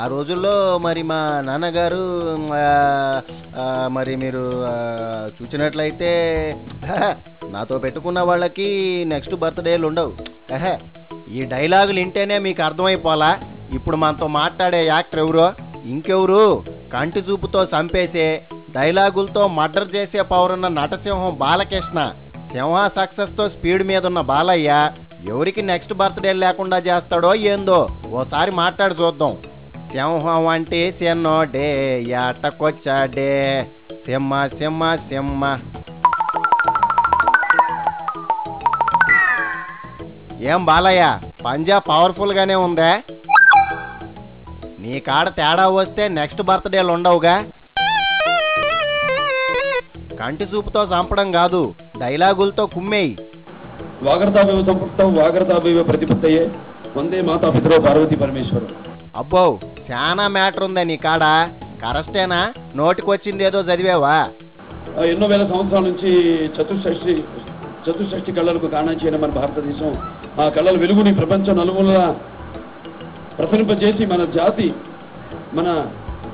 ఆ రోజుల్లో మరి మా నాన్నగారు మరి మీరు చూసినట్లయితే నాతో పెట్టుకున్న వాళ్ళకి నెక్స్ట్ బర్త్డేలు ఉండవు. ఈ డైలాగులు వింటేనే మీకు అర్థమైపోలా ఇప్పుడు మనతో మాట్లాడే యాక్టర్ ఎవరో, ఇంకెవరు కంటి చూపుతో చంపేసే డైలాగులతో మర్డర్ చేసే పవరున్న నటసింహం బాలకృష్ణ. సింహ సక్సెస్తో స్పీడ్ మీద ఉన్న బాలయ్య ఎవరికి నెక్స్ట్ బర్త్డే లేకుండా చేస్తాడో ఏందో ఓసారి మాట్లాడి చూద్దాం. సింహం అంటే చిన్నోడే ఎట్టకొచ్చాడే సింహ సింహ సింహ. ఏం బాలయ్య, పంజా పవర్ఫుల్ గానే ఉందే. నీ కాడ తేడా వస్తే నెక్స్ట్ బర్త్డేలు ఉండవుగా. కంటి చూపుతో చంపడం కాదు, డైలాగులతో కుమ్మేయి. వాగర్తాభివ సంపృక్తం వాగర్తాభివ ప్రతిపత్తయే వందే మాతాపితరో పార్వతీ పరమేశ్వరు. అబ్బో, చాలా మ్యాటర్ ఉందా నీ కాడ. కరెస్టేనా, నోటికొచ్చింది ఏదో చదివేవా? ఎన్నో వేల సంవత్సరాల నుంచి చతుషష్ఠి కళలకు కారణించిన మన భారతదేశం ఆ కళల వెలుగుని ప్రపంచం నలుమూలలా ప్రసరింపజేసి మన జాతి మన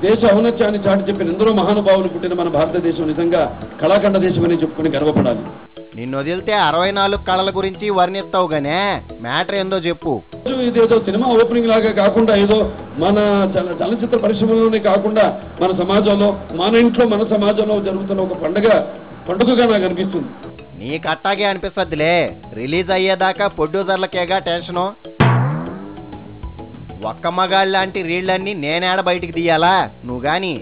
దేశ ఔన్నత్యాన్ని చాటి చెప్పిన ఎందరో మహానుభావులు పుట్టిన మన భారతదేశం నిజంగా కళాఖండ దేశం అని చెప్పుకుని గర్వపడాలి. నిన్ను వదిలితే 64 కళల గురించి వర్ణిస్తావు గానే, మ్యాటర్ ఏందో చెప్పు. ఇదేదో సినిమా ఓపెనింగ్ లాగా కాకుండా, ఏదో మన చలనచిత్ర పరిశ్రమలోనే కాకుండా మన సమాజంలో, మన ఇంట్లో, మన సమాజంలో జరుగుతున్న ఒక పండుగగా నాకు అనిపిస్తుంది. నీకు అట్టాగే అనిపిస్తద్దిలే. రిలీజ్ అయ్యేదాకా ప్రొడ్యూసర్లకేగా టెన్షను. ఒక్క మగాళ్ళ లాంటి రీళ్లన్నీ నేనేడ బయటికి తీయాలా నువ్వు గాని.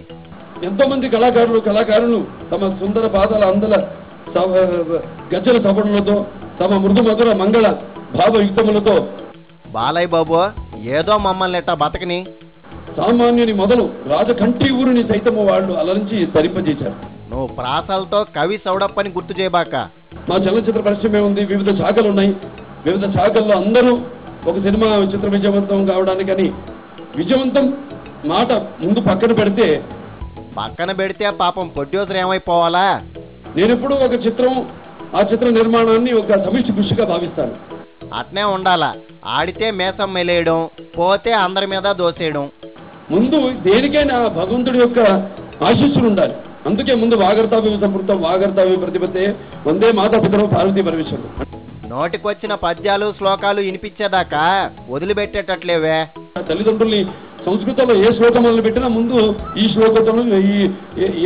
ఎంతో మంది కళాకారులు తమ సుందర పాదాల అందల గజ్జల సభలతో, తమ మృదు మధుర మంగళ భావయుక్తములతో బాలయ్య బాబు ఏదో మమ్మల్ని ఎట్టా బతకని సామాన్యుని మొదలు రాజకంఠి ఊరిని సైతము వాళ్ళు అలరించి తరింపజేశారు. నువ్వు ప్రాసలతో కవి సౌడప్పని గుర్తు చేయబాక. మా చలనచిత్ర పరిశ్రమే ఉంది, వివిధ శాఖలు ఉన్నాయి. వివిధ శాఖల్లో అందరూ ఒక సినిమా చిత్ర విజయవంతం కావడానికని విజయవంతం మాట ముందు పక్కన పెడితే పాపం ప్రొడ్యూసర్ ఏమైపోవాలా? నేనెప్పుడు ఒక చిత్రం, ఆ చిత్ర నిర్మాణాన్ని ఒక సమిష్టి కృషిగా భావిస్తాను. అట్నే ఉండాలా. ఆడితే మేసం మెలేయడం, పోతే అందరి మీద దోసేయడం. ముందు దేనికైనా భగవంతుడి యొక్క ఆశీస్సులు ఉండాలి. అందుకే ముందు వాగర్తాభివ సంపృక్తం వాగర్తాభివ ప్రతిపత్తే వందే మాతాపితరో పార్వతీ పరమేశ్వరుడు. నోటికొచ్చిన పద్యాలు శ్లోకాలు వినిపించేదాకా వదిలిపెట్టేటట్లేవే. తల్లిదండ్రుల్ని సంస్కృతంలో ఏ శ్లోకం మొదలు పెట్టినా ముందు ఈ శ్లోకంతో,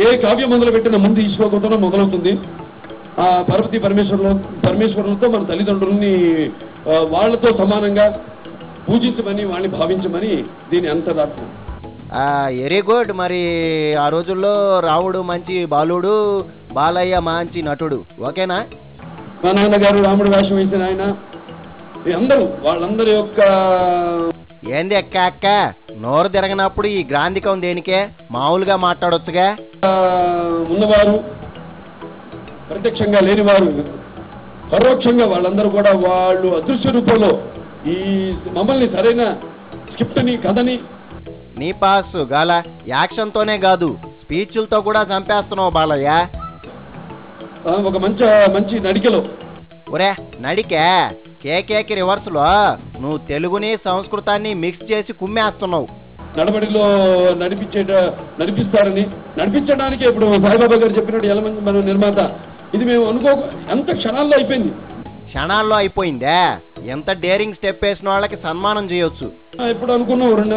ఏ కావ్యం మొదలు పెట్టినా ముందు ఈ శ్లోకంతో మొదలవుతుంది. ఆ పార్వతీ పరమేశ్వరులతో మన తల్లిదండ్రుల్ని వాళ్లతో సమానంగా పూజించమని, వాళ్ళని భావించమని దీని అంతరార్థం. Very good. మరి ఆ రోజుల్లో రాముడు మంచి బాలుడు, బాలయ్య మంచి నటుడు, ఓకేనా? మా నాన్నగారు రాముడు వేషం వేసిన ఆయన, అందరూ వాళ్ళందరి యొక్క ఏంది అక్క నోరు తిరగనప్పుడు ఈ గ్రాంధికం దేనికే? మామూలుగా మాట్లాడొచ్చుగా. ఉన్నవారు, ప్రత్యక్షంగా లేనివారు, పరోక్షంగా వాళ్ళందరూ కూడా వాళ్ళు అదృశ్య రూపంలో ఈ మమ్మల్ని సరైన స్క్రిప్ట్ని, కథని నీ పాస్ గాల యాక్షన్తోనే కాదు స్పీచ్లతో కూడా చంపేస్తున్నావు బాలయ్య. ఒక మంచి నడికలో. ఒరే నడికే కేకేకి రివర్స్లో నువ్వు తెలుగుని సంస్కృతాన్ని మిక్స్ చేసి కుమ్మేస్తున్నావు. నడబడిలో నడిపిస్తారని, నడిపించడానికి ఇప్పుడు సాయిబాబా గారు చెప్పినట్టు ఎలమంది మన నిర్మాత, ఇది మేము ఎంత క్షణాల్లో అయిపోయింది. క్షణాల్లో అయిపోయిందే? ఎంత డేరింగ్ స్టెప్ వేసిన వాళ్ళకి సన్మానం చేయొచ్చు. ఎప్పుడు అనుకున్నావు? 2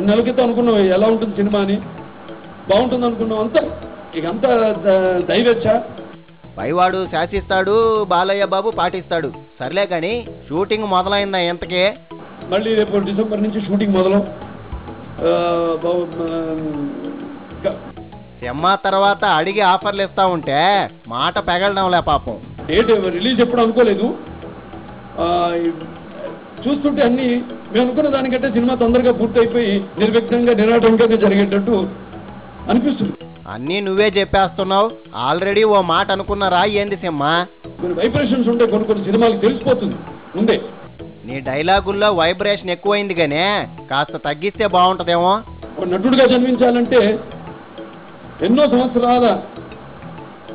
నెలల క్రితం అనుకున్నావు ఎలా ఉంటుంది సినిమా అని. బాగుంటుంది అనుకున్నావు. అంతా దైవేచ్ఛ. పైవాడు శాసిస్తాడు, బాలయ్య బాబు పాటిస్తాడు. సర్లే కానీ షూటింగ్ మొదలైందా ఎంతకే? మళ్ళీ రేపు డిసెంబర్ నుంచి షూటింగ్ మొదలు. సినిమా తర్వాత అడిగి ఆఫర్లు ఇస్తా ఉంటే మాట పెగలడంలే పాపం. డేట్ రిలీజ్ ఎప్పుడు అనుకోలేదు. చూస్తుంటే అన్ని మేము అనుకున్న దానికంటే సినిమా తొందరగా పూర్తయిపోయి నిర్విఘ్నంగా నిరాటంకంగా జరిగేటట్టు అనిపిస్తుంది. అన్నీ నువ్వే చెప్పేస్తున్నావు. ఆల్రెడీ ఓ మాట అనుకున్నారా ఏంది సినిమా? కొన్ని వైబ్రేషన్స్ ఉంటే కొన్ని సినిమాలకు తెలిసిపోతుంది ముందే. నీ డైలాగుల్లో వైబ్రేషన్ ఎక్కువైంది గానే కాస్త తగ్గిస్తే బాగుంటదేమో. నటుడిగా జన్మించాలంటే ఎన్నో సంవత్సరాల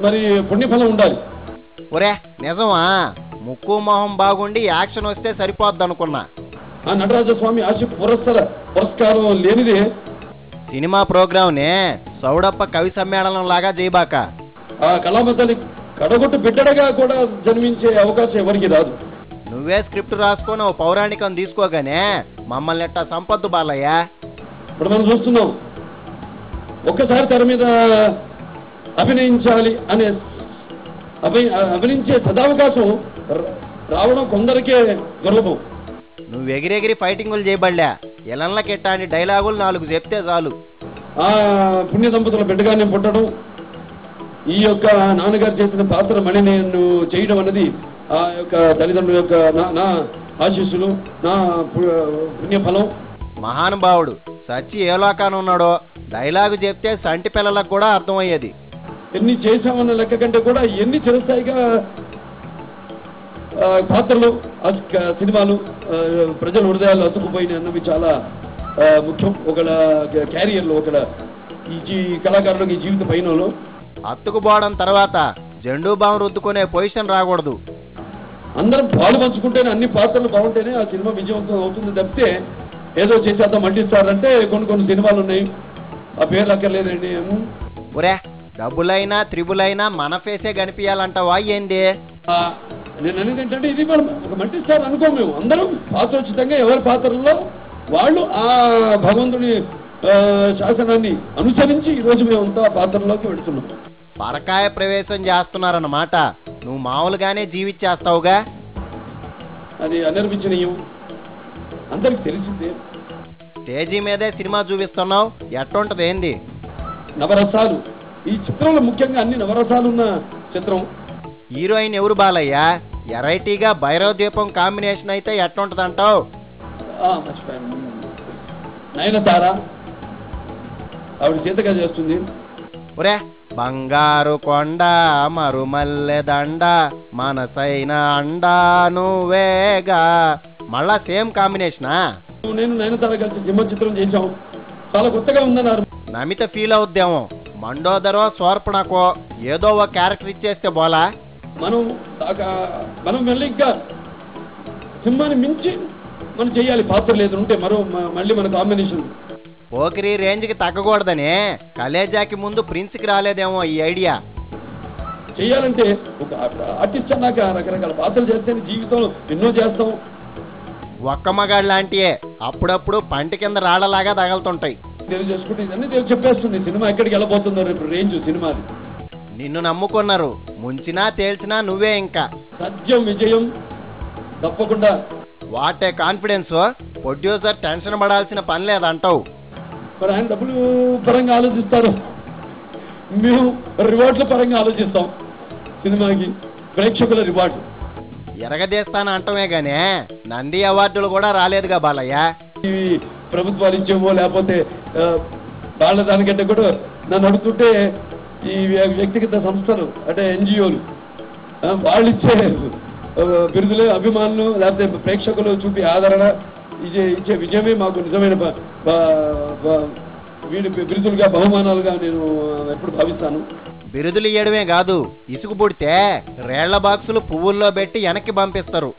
మరి పుణ్యఫలం ఉండాలి. ఒరే నిజమా? ముక్కు మొహం బాగుండి యాక్షన్ వస్తే సరిపోద్ది అనుకున్నా. ఆ నటరాజస్వామి ఆశ పురస్కారం లేనిదే. సినిమా ప్రోగ్రామ్నే సౌడప్ప కవి సమ్మేళనం లాగా చేయబాక. ఆ కళామతల్లి కడగొట్టు బిడ్డడగా కూడా జన్మించే అవకాశం ఎవరికి రాదు. నువ్వే స్క్రిప్ట్ రాసుకొని ఓ పౌరాణికం తీసుకోగానే మమ్మల్ని ఎట్టా సంపద్దు బాలయ్య. ఇప్పుడు మనం చూస్తున్నాం, ఒక్కసారి తెర మీద అభినయించాలి అనే అభినయించే సదావకాశం రావడం కొందరికే దుర్లభం. నువ్వు ఎగిరెగిరి ఫైటింగులు చేయబడలే, ఎలన్లకి ఎట్టాంటి డైలాగులు 4 చెప్తే చాలు. ఆ పుణ్య దంపతుల బిడ్డగానే పుట్టడం, ఈ యొక్క నాన్నగారు చేసిన పాత్ర మణి నేను చేయడం అన్నది ఆ యొక్క తల్లిదండ్రుల యొక్క నా ఆశీస్సులు, నా పుణ్యఫలం. మహానుభావుడు సచ్చి ఏ లోకాన ఉన్నాడో డైలాగు చెప్తే సంటి పిల్లలకు కూడా అర్థమయ్యేది. ఎన్ని చేశామన్న లెక్క కంటే కూడా ఎన్ని చిరస్థాయిగా పాత్రలు సినిమాలు ప్రజల హృదయాల్లో అతుకుపోయినాయి అన్నవి చాలా ముఖ్యం. ఒకళ్ళ క్యారియర్లో ఒకళ్ళ ఈ కళాకారులకు ఈ జీవిత పైనలో అత్తుకుపోవడం తర్వాత జెండూ బాంబు రుద్దుకునే పొజిషన్ రాకూడదు. అందరం పాలు పంచుకుంటేనే, అన్ని పాత్రలు బాగుంటేనే ఆ సినిమా విజయవంతం అవుతుంది తప్పితే ఏదో చేసేద్దాం మంటిస్తారంటే కొన్ని సినిమాలు ఉన్నాయి, ఆ పేర్లు అక్కర్లేదండి. ఒరే డబ్బులైనా త్రిబులైనా మన ఫేసే కనిపించాలంటావా ఏంది? నేను అనేది ఏంటంటే ఇది మనం ఒక మంటిస్తారు అనుకో, మేము అందరం పాత్రోచితంగా ఎవరి పాత్రల్లో వాళ్ళు ఆ భగవంతుని శాసనాన్ని అనుసరించి ఈరోజు మేమంతా ఆ పాత్రలోకి వెళుతున్నాం. పరకాయ ప్రవేశం చేస్తున్నారన్నమాట. నువ్వు మామూలుగానే జీవించేస్తావుగా. అది అనిర్వచనీయం, అందరికి తెలిసిందే. స్టేజీ మీదే సినిమా చూపిస్తున్నావు, ఎట్టుంటది ఏంది? నవరసాలు ఈ చిత్రంలో, ముఖ్యంగా అన్ని నవరసాలు ఉన్న చిత్రం. హీరోయిన్ ఎవరు బాలయ్య? ఎరైటీగా భైరవ దీపం కాంబినేషన్ అయితే ఎట్టుంటదంటావు? మర్చిపోయాను, నయనతార ఆవిడ చేతగా చేస్తుంది. ఒరే బంగారు కొండ మరుమల్లె దండ మనసైన అండా నువ్వేగా, మళ్ళా సేమ్ కాంబినేషనా? నేను నయనతార కలిసి సింహ చిత్రం చేశాం, చాలా కొత్తగా ఉందన్నారు. నమిత ఫీల్ అవుద్దేమో. మండోదరో స్వర్పణకో ఏదో ఒక క్యారెక్టర్ ఇచ్చేస్తే బోలా. మనం మళ్ళీ ఇంకా సింహాన్ని మించి మనం చేయాలి, పాత్ర లేదు ఉంటే మళ్ళీ మన కాంబినేషన్. పోకిరి రేంజ్కి తగ్గకూడదని కలేజాకి ముందు ప్రిన్స్కి రాలేదేమో ఈ ఐడియా. చేయాలంటే ఒక ఆర్టిస్ట్ అన్నాక రకరకాల పాత్రలు చేస్తేనే జీవితంలో ఎన్నో చేస్తాం. ఒక్క మగాడు లాంటియే అప్పుడప్పుడు పంటి కింద రాళ్లలాగా తగలుతుంటాయి. తెలియజేసుకుంటే ఇదన్నీ చెప్పేస్తుంది సినిమా ఎక్కడికి వెళ్ళబోతుందో రేపు రేంజ్ సినిమాది. నిన్ను నమ్ముకున్నారు, ముంచినా తేల్చినా నువ్వే. ఇంకా సత్యం విజయం తప్పకుండా. What a confidence. Producer tension పడాల్సిన పని లేదంటావు. మరి ఆయన డబ్బులు పరంగా ఆలోచిస్తారు, మేము రివార్డుల పరంగా ఆలోచిస్తాం. సినిమాకి ప్రేక్షకుల రివార్డు ఎరగదీస్తాను అంటమే గానే నంది అవార్డులు కూడా రాలేదుగా బాలయ్య. ఇవి ప్రభుత్వాలు ఇచ్చేవో లేకపోతే వాళ్ళ దానికంటే కూడా నన్ను అడుగుతుంటే ఈ వ్యక్తిగత సంస్థలు అంటే ఎన్జిఓలు వాళ్ళు ఇచ్చే బిరుదులు, అభిమానులు లేకపోతే ప్రేక్షకులు చూపి ఆదరణ ఇచ్చే విజయమే మాకు నిజమైన బిరుదులుగా, బహుమానాలుగా నేను ఎప్పుడు భావిస్తాను. బిరుదులు ఇయ్యడమే కాదు, ఇసుకు పుడితే రేళ్ల బాక్సులు పువ్వుల్లో పెట్టి వెనక్కి పంపిస్తారు.